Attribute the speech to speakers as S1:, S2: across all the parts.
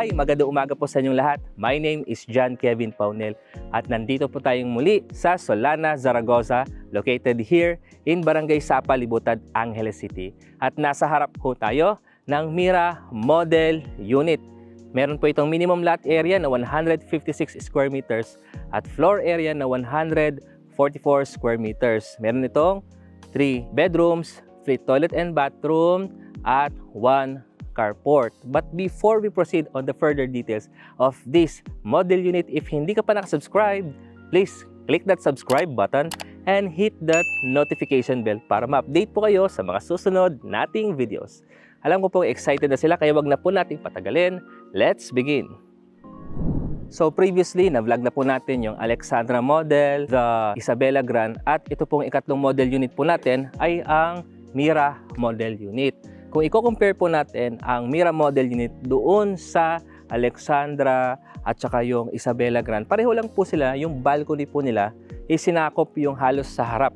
S1: Hi! Magandang umaga po sa inyong lahat. My name is John Kevin Paunel at nandito po tayong muli sa Solana, Zaragoza, located here in Barangay Sapa, Libutad, Angeles City. At nasa harap po tayo ng Mira Model Unit. Meron po itong minimum lot area na 156 square meters at floor area na 144 square meters. Meron itong 3 bedrooms, 3 toilet and bathroom at 1 carport. But before we proceed on the further details of this model unit, if hindi ka pa nakasubscribe, please click that subscribe button and hit that notification bell para ma-update po kayo sa mga susunod nating videos. Alam ko po excited na sila kaya wag na po nating patagalin. Let's begin! So previously, na-vlog na po natin yung Alexandra model, the Isabela Grand, at ito pong ikatlong model unit po natin ay ang Mira model unit. Kung i-compare po natin ang Mira model unit doon sa Alexandra at saka yung Isabela Grand, pareho lang po sila, yung balcony po nila is sinakop yung halos sa harap.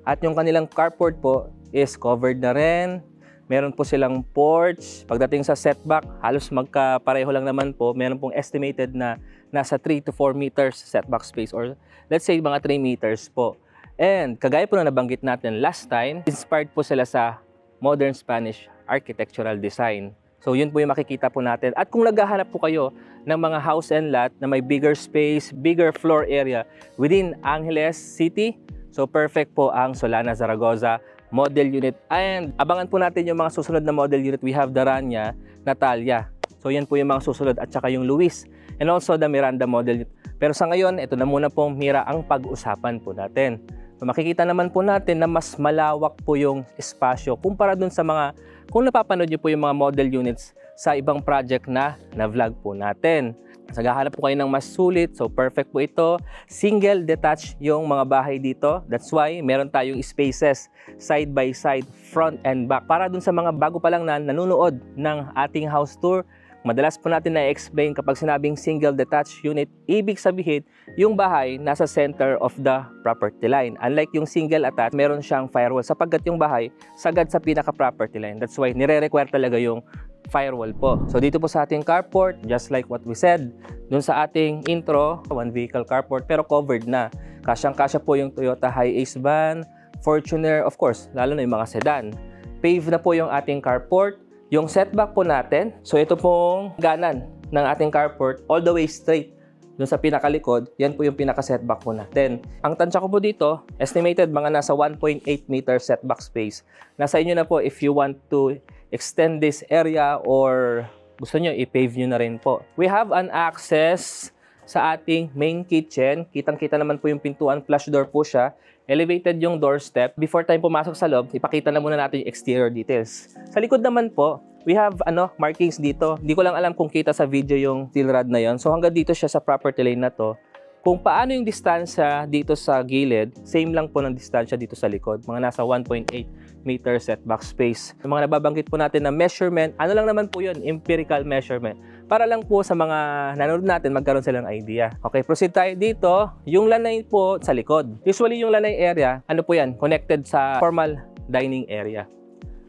S1: At yung kanilang carport po is covered na rin. Meron po silang porch. Pagdating sa setback, halos magkapareho lang naman po. Meron pong estimated na nasa 3 to 4 meters setback space or let's say mga 3 meters po. And kagaya po na nabanggit natin last time, inspired po sila sa modern Spanish architectural design. So yun po yung makikita po natin. At kung naghahanap po kayo ng mga house and lot na may bigger space, bigger floor area within Angeles City, so perfect po ang Solana Zaragoza model unit. And abangan po natin yung mga susunod na model unit. We have the Rania, Natalia. So yan po yung mga susunod at saka yung Luis. And also the Miranda model unit. Pero sa ngayon, ito na muna pong Mira ang pag-usapan po natin. So makikita naman po natin na mas malawak po yung espasyo kumpara dun sa mga, kung napapanood nyo po yung mga model units sa ibang project na vlog po natin. Naghahanap po kayo ng mas sulit, so perfect po ito. Single detached yung mga bahay dito. That's why meron tayong spaces side by side, front and back. Para dun sa mga bago pa lang na nanonood ng ating house tour, madalas po natin na-explain kapag sinabing single detached unit, ibig sabihin yung bahay nasa center of the property line. Unlike yung single attached, meron siyang firewall sapagkat yung bahay sagad sa pinaka-property line. That's why nire-require talaga yung firewall po. So dito po sa ating carport, just like what we said, dun sa ating intro, one vehicle carport pero covered na. Kasyang-kasya po yung Toyota Hiace van, Fortuner, of course, lalo na yung mga sedan. Pave na po yung ating carport. Yung setback po natin, so ito pong ganan ng ating carport all the way straight dun sa pinakalikod, yan po yung pinaka-setback po natin. Ang tansya ko po dito, estimated mga nasa 1.8 meter setback space. Nasa inyo na po if you want to extend this area or gusto nyo i-pave nyo na rin po. We have an access sa ating main kitchen. Kitang-kita naman po yung pintuan, flush door po siya. Elevated yung doorstep. Before tayo pumasok sa loob, ipakita na muna natin yung exterior details. Sa likod naman po, we have markings dito. Hindi ko lang alam kung kita sa video yung steel rod na yon. So hanggang dito siya sa property line na to. Kung paano yung distansya dito sa gilid, same lang po ng distansya dito sa likod. Mga nasa 1.8 meter setback space. Yung mga nababanggit po natin na measurement, ano lang naman po yun, empirical measurement. Para lang po sa mga nanonood natin, magkaroon silang idea. Okay, proceed tayo dito. Yung lanay po sa likod. Usually yung lanay area, ano po yan, connected sa formal dining area.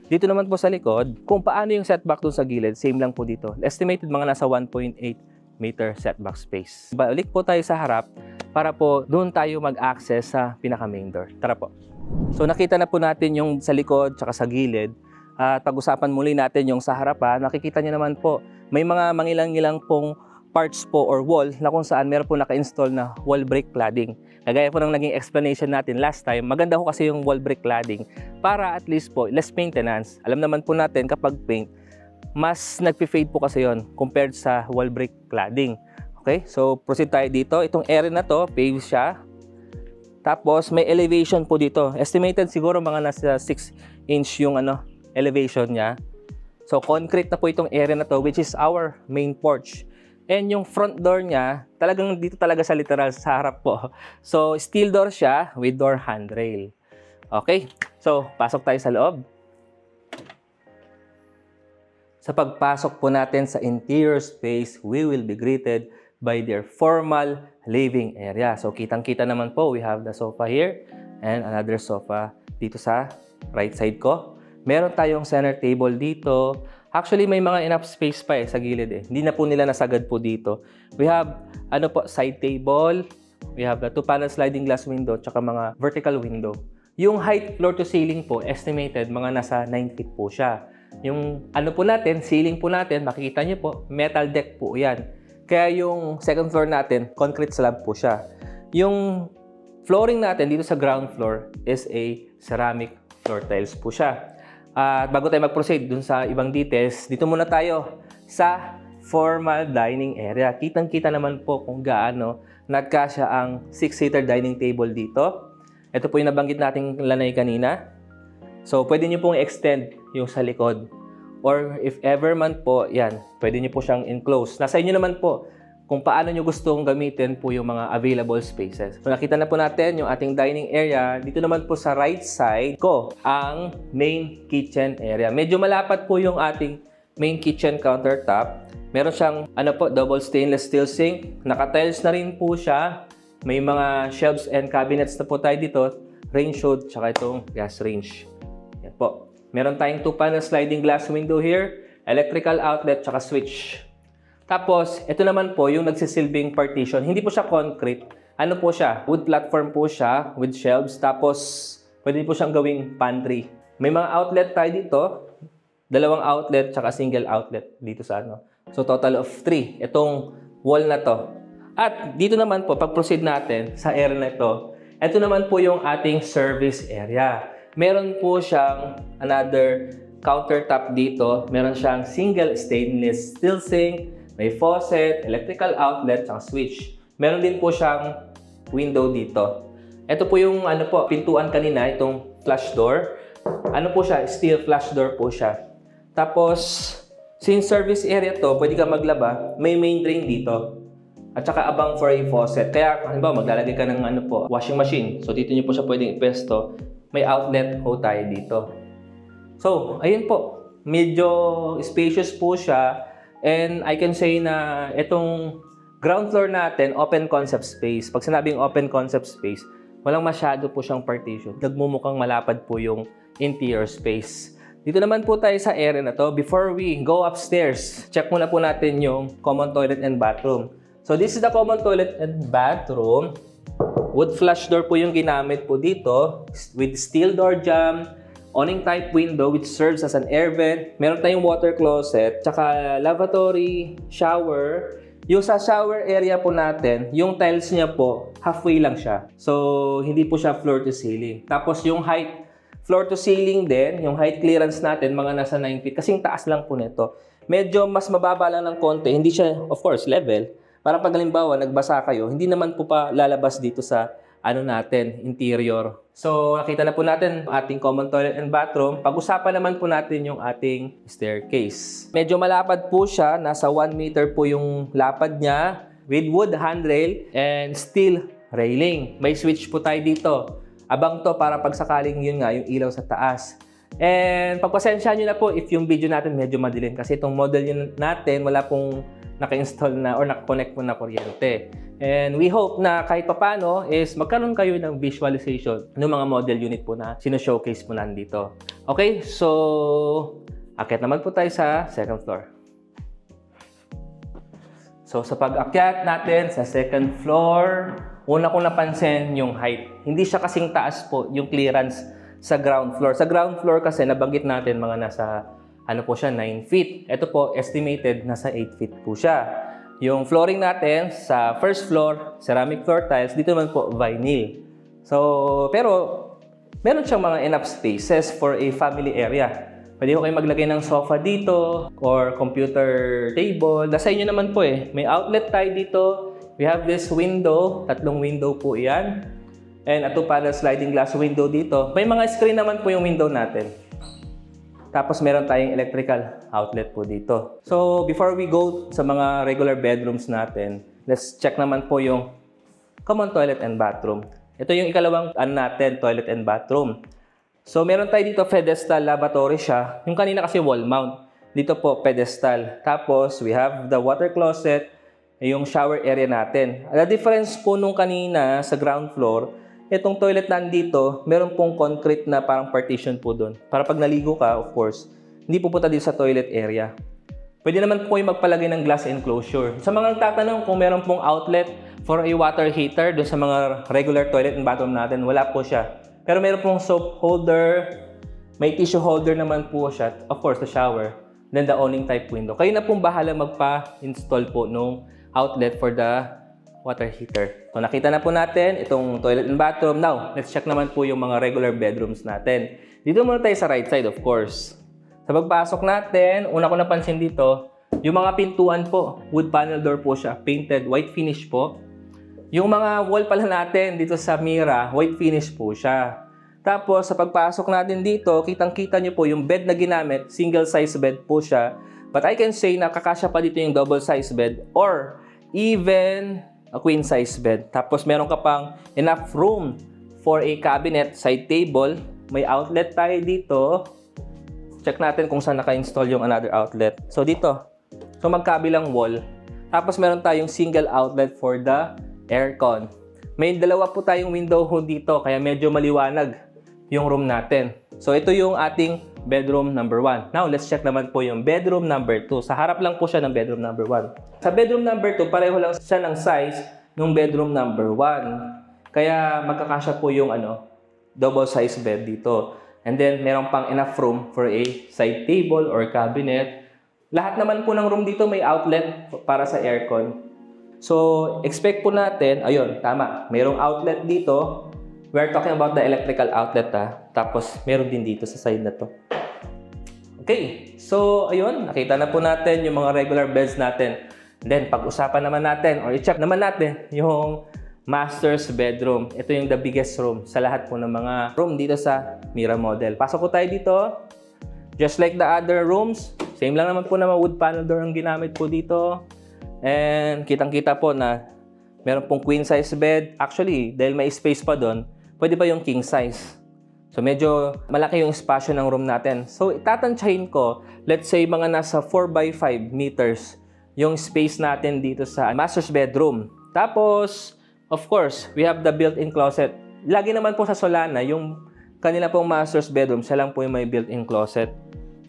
S1: Dito naman po sa likod, kung paano yung setback dun sa gilid, same lang po dito. Estimated mga nasa 1.8 meter setback space. Balik po tayo sa harap para po doon tayo mag-access sa pinaka-main door. Tara po. So nakita na po natin yung sa likod tsaka sa gilid. At pag-usapan muli natin yung sa harapan, nakikita nyo naman po, may mga mangilang-ilang pong parts po or wall na kung saan meron po naka-install na wall brick cladding. Kagaya po ng naging explanation natin last time, maganda ko kasi yung wall brick cladding para at least po less maintenance. Alam naman po natin kapag paint, mas nagpi-fade po kasi yon compared sa wall brick cladding. Okay, so proceed tayo dito. Itong area na to, pave siya. Tapos may elevation po dito. Estimated siguro mga nasa 6 inch yung elevation niya. So concrete na po itong area na to, which is our main porch. And yung front door niya, talagang dito talaga sa literal sa harap po. So steel door siya with door handrail. Okay, so pasok tayo sa loob. Sa pagpasok po natin sa interior space, we will be greeted by their formal living area. So kitang-kita naman po, we have the sofa here and another sofa dito sa right side ko. Meron tayong center table dito Actually, may mga enough space pa sa gilid Hindi na po nila nasagad po dito. We have, side table. We have the 2-panel sliding glass window tsaka mga vertical window. Yung height floor to ceiling po, estimated, mga nasa 9 feet po siya. Yung ceiling po natin, makikita nyo po, metal deck po yan. Kaya yung second floor natin, concrete slab po siya. Yung flooring natin dito sa ground floor is a ceramic floor tiles po siya. At bago tayo mag-proceed dun sa ibang details, dito muna tayo sa formal dining area. Kitang-kita naman po kung gaano nagkasya ang 6-seater dining table dito. Ito po yung nabanggit nating lanay kanina. So, pwede nyo pong extend yung sa likod. Or if ever man po, yan, pwede nyo po siyang enclose. Nasa inyo naman po kung paano nyo gustong gamitin po yung mga available spaces. So, nakita na po natin yung ating dining area. Dito naman po sa right side ko, ang main kitchen area. Medyo malapad po yung ating main kitchen countertop. Meron siyang, double stainless steel sink. Naka-tiles na rin po siya. May mga shelves and cabinets na po tayo dito. Range hood, tsaka itong gas range. Yan po. Meron tayong 2-panel sliding glass window here. Electrical outlet, tsaka switch. Tapos, ito naman po yung nagsisilbing partition. Hindi po siya concrete. Ano po siya? Wood platform po siya with shelves. Tapos, pwede po siyang gawing pantry. May mga outlet tayo dito. 2 outlet tsaka single outlet dito sa So, total of 3. Itong wall na to. At dito naman po, pag-proceed natin sa area na ito naman po yung ating service area. Meron po siyang another countertop dito. Meron siyang single stainless steel sink. May faucet, electrical outlet, at switch. Meron din po siyang window dito. Ito po yung pintuan kanina, itong flush door. Po siya? Steel flush door po siya. Tapos, since service area to, pwede ka maglaba, may main drain dito. At saka abang for a faucet. Kaya, halimbawa, maglalagay ka ng washing machine. So, dito nyo po siya pwedeng ipesto. May outlet ho tayo dito. So, ayun po. Medyo spacious po siya. And I can say na itong ground floor natin, open concept space. Pag sinabing open concept space, walang masyado po siyang partition. Nagmumukhang malapad po yung interior space. Dito naman po tayo sa area na to. Before we go upstairs, check muna po natin yung common toilet and bathroom. So this is the common toilet and bathroom. Wood flush door po yung ginamit po dito with steel door jamb. Awning type window which serves as an air vent. Meron tayong water closet, tsaka lavatory, shower. Yung sa shower area po natin, yung tiles niya po, halfway lang siya. So, hindi po siya floor to ceiling. Tapos yung height, floor to ceiling din, yung height clearance natin, mga nasa 9 feet. Kasing taas lang po nito. Medyo mas mababa lang ng konti. Hindi siya, of course, level. Para pag halimbawa, nagbasa kayo, hindi naman po pa lalabas dito sa interior. So, nakita na po natin ating common toilet and bathroom. Pag-usapan naman po natin yung ating staircase. Medyo malapad po siya. Nasa 1 meter po yung lapad niya with wood handrail and steel railing. May switch po tayo dito. Abang to para pagsakaling yun nga, yung ilaw sa taas. And pagpasensya nyo na po if yung video natin medyo madilim kasi itong model yun natin wala pong naka-install na or naka-connect po na kuryente. And we hope na kahit papano is magkaroon kayo ng visualization ng mga model unit po na sino-showcase po nandito. Okay, so akyat naman po tayo sa second floor. So sa pag-akyat natin sa second floor, una kong napansin yung height. Hindi siya kasing taas po yung clearance sa ground floor. Sa ground floor kasi nabanggit natin mga nasa 9 feet. Ito po, estimated, nasa 8 feet po siya. Yung flooring natin sa first floor, ceramic floor tiles, dito naman po, vinyl. So, pero, meron siyang mga enough spaces for a family area. Pwede ko kayo maglagay ng sofa dito, or computer table. Nasa inyo naman po May outlet tayo dito. We have this window, 3 window po yan. And a 2-panel sliding glass window dito. May mga screen naman po yung window natin. Tapos meron tayong electrical outlet po dito. So, before we go sa mga regular bedrooms natin, let's check naman po yung common toilet and bathroom. Ito yung ikalawang natin, toilet and bathroom. So, meron tayo dito pedestal lavatory siya. Yung kanina kasi wall mount. Dito po, pedestal. Tapos, we have the water closet, yung shower area natin. The difference po nung kanina sa ground floor, itong toilet nandito, meron pong concrete na parang partition po doon. Para pag naligo ka, of course, hindi pupunta dito sa toilet area. Pwede naman po kayo magpalagay ng glass enclosure. Sa mga nagtatanong kung meron pong outlet for a water heater doon sa mga regular toilet and bathroom natin, wala po siya. Pero meron pong soap holder, may tissue holder naman po siya, of course, the shower, then the awning type window. Kayo na pong bahala magpa-install po nung outlet for the water heater. So nakita na po natin itong toilet and bathroom. Now, let's check naman po yung mga regular bedrooms natin. Dito muna tayo sa right side, of course. Sa pagpasok natin, una ko napansin dito, yung mga pintuan po, wood panel door po siya, painted white finish po. Yung mga wall pala natin dito sa Mira, white finish po siya. Tapos sa pagpasok natin dito, kitang-kita nyo po yung bed na ginamit, single size bed po siya. But I can say na kakasya pa dito yung double size bed or even a queen size bed. Tapos meron ka pang enough room for a cabinet, side table. May outlet tayo dito. Check natin kung saan naka-install yung another outlet. So dito, so magkabilang wall. Tapos meron tayong single outlet for the aircon. May dalawa po tayong window dito, kaya medyo maliwanag yung room natin. So ito yung ating bedroom number 1. Now, let's check naman po yung bedroom number 2. Sa harap lang po siya ng bedroom number 1. Sa bedroom number 2, pareho lang siya ng size ng bedroom number 1. Kaya magkakasya po yung double size bed dito. And then, meron pang enough room for a side table or cabinet. Lahat naman po ng room dito may outlet para sa aircon. So, expect po natin, ayun, tama, mayroong outlet dito. We're talking about the electrical outlet, Tapos, meron din dito sa side na to. Okay, so, ayun, nakita na po natin yung mga regular beds natin. And then, pag-usapan naman natin, or i-check naman natin yung master's bedroom. Ito yung the biggest room sa lahat po ng mga room dito sa Mira model. Pasok po tayo dito. Just like the other rooms, same lang naman po na wood panel door ang ginamit po dito. And kitang-kita po na meron pong queen size bed. Actually, dahil may space pa doon, pwede pa yung king size. So medyo malaki yung espasyo ng room natin. So itatansyahin ko, let's say mga nasa 4x5 meters yung space natin dito sa master's bedroom. Tapos, of course, we have the built-in closet. Lagi naman po sa Solana, yung kanila pong master's bedroom, siya lang po yung may built-in closet.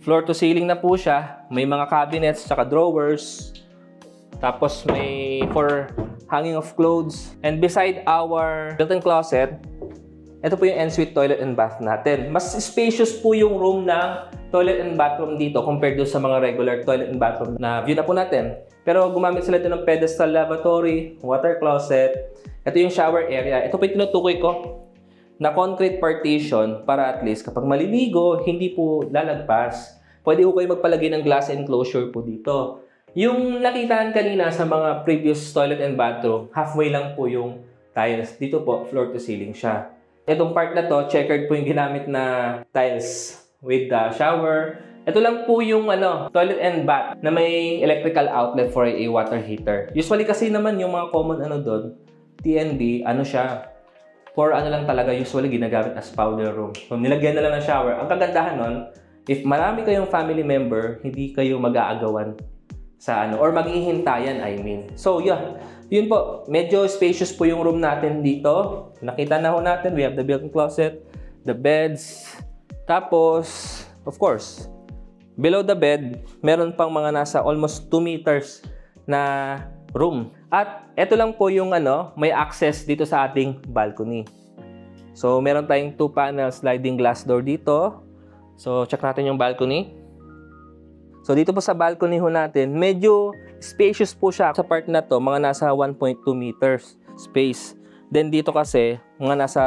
S1: Floor to ceiling na po siya. May mga cabinets, saka drawers. Tapos may for hanging of clothes. And beside our built-in closet, ito po yung ensuite toilet and bath natin. Mas spacious po yung room ng toilet and bathroom dito compared sa mga regular toilet and bathroom na view na po natin. Pero gumamit sila ito ng pedestal lavatory, water closet. Ito yung shower area. Ito po yung tinutukoy ko na concrete partition para at least kapag maliligo, hindi po lalagpas. Pwede po kayo magpalagay ng glass enclosure po dito. Yung nakitaan kanina sa mga previous toilet and bathroom, halfway lang po yung tiles. Dito po, floor to ceiling siya. Itong part na to, checkered po yung ginamit na tiles with the shower. Ito lang po yung toilet and bath na may electrical outlet for a water heater. Usually kasi naman yung mga common doon, TNB, siya, for lang talaga, usually ginagamit as powder room. So nilagyan na lang ng shower. Ang kagandahan nun, if marami kayong family member, hindi kayo mag-aagawan sa or maghihintayan, I mean. So yeah, yun po, medyo spacious po yung room natin dito. Nakita na ho natin, we have the built-in closet, the beds, tapos, of course, below the bed, meron pang mga nasa almost 2 meters na room. At ito lang po yung may access dito sa ating balcony. So, meron tayong 2-panel sliding glass door dito. So, check natin yung balcony. So, dito po sa balcony ho natin, medyo spacious po siya. Sa part na to, mga nasa 1.2 meters space. Then dito kasi, mga nasa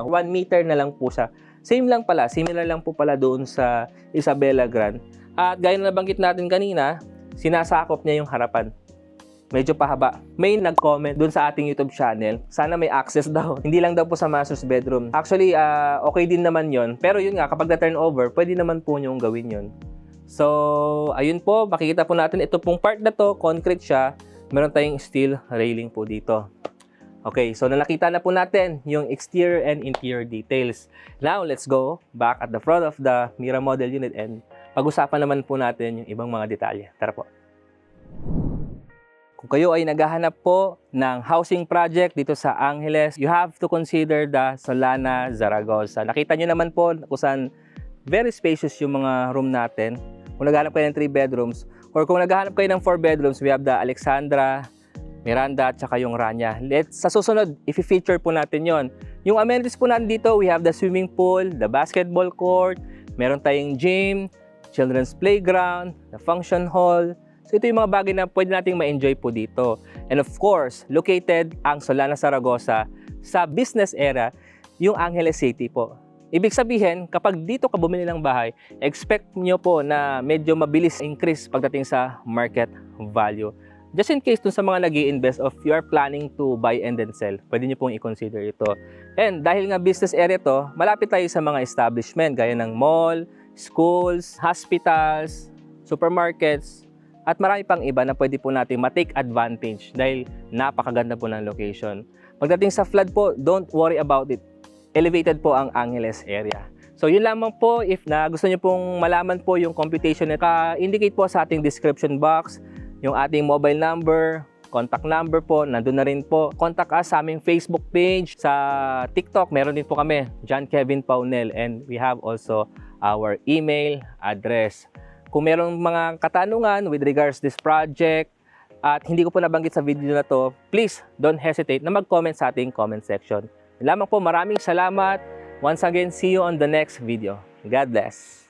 S1: 1 meter na lang po siya. Same lang pala, similar lang po pala doon sa Isabela Grand. At gaya na nabanggit natin kanina, sinasakop niya yung harapan. Medyo pahaba. May nag-comment doon sa ating YouTube channel. Sana may access daw. Hindi lang daw po sa master's bedroom. Actually, okay din naman yon. Pero yun nga, kapag na-turnover, pwede naman po nyong gawin yon. So, ayun po. Makikita po natin ito pong part na to. Concrete siya. Meron tayong steel railing po dito. Okay, so nakita na po natin yung exterior and interior details. Now, let's go back at the front of the Mira model unit and pag-usapan naman po natin yung ibang mga detalye. Tara po. Kung kayo ay naghahanap po ng housing project dito sa Angeles, you have to consider the Solana Zaragoza. Nakita nyo naman po kung saan very spacious yung mga room natin. Kung naghahanap kayo ng 3 bedrooms, or kung naghahanap kayo ng 4 bedrooms, we have the Alexandra, Miranda, at saka yung Rania. Sa susunod, i-feature po natin yon. Yung amenities po natin dito, we have the swimming pool, the basketball court, meron tayong gym, children's playground, the function hall. So ito yung mga bagay na pwede nating ma-enjoy po dito. And of course, located ang Solana Zaragoza sa business area, yung Angeles City po. Ibig sabihin, kapag dito ka bumili ng bahay, expect nyo po na medyo mabilis increase pagdating sa market value. Just in case dun sa mga nag-i-invest of you are planning to buy and then sell, pwede nyo pong i-consider ito. And dahil nga business area to, malapit tayo sa mga establishment gaya ng mall, schools, hospitals, supermarkets, at marami pang iba na pwede po natin ma-take advantage dahil napakaganda po ng location. Pagdating sa flood po, don't worry about it. Elevated po ang Angeles area. So yun lamang po. If na gusto nyo pong malaman po yung computation, indicate po sa ating description box yung ating mobile number, contact number po, nandun na rin po. Contact us sa aming Facebook page, sa TikTok, meron din po kami, John Kevin Paunel, and we have also our email address. Kung merong mga katanungan with regards this project at hindi ko po nabanggit sa video na to, please don't hesitate na mag-comment sa ating comment section. Lamang po, maraming salamat. Once again, see you on the next video. God bless.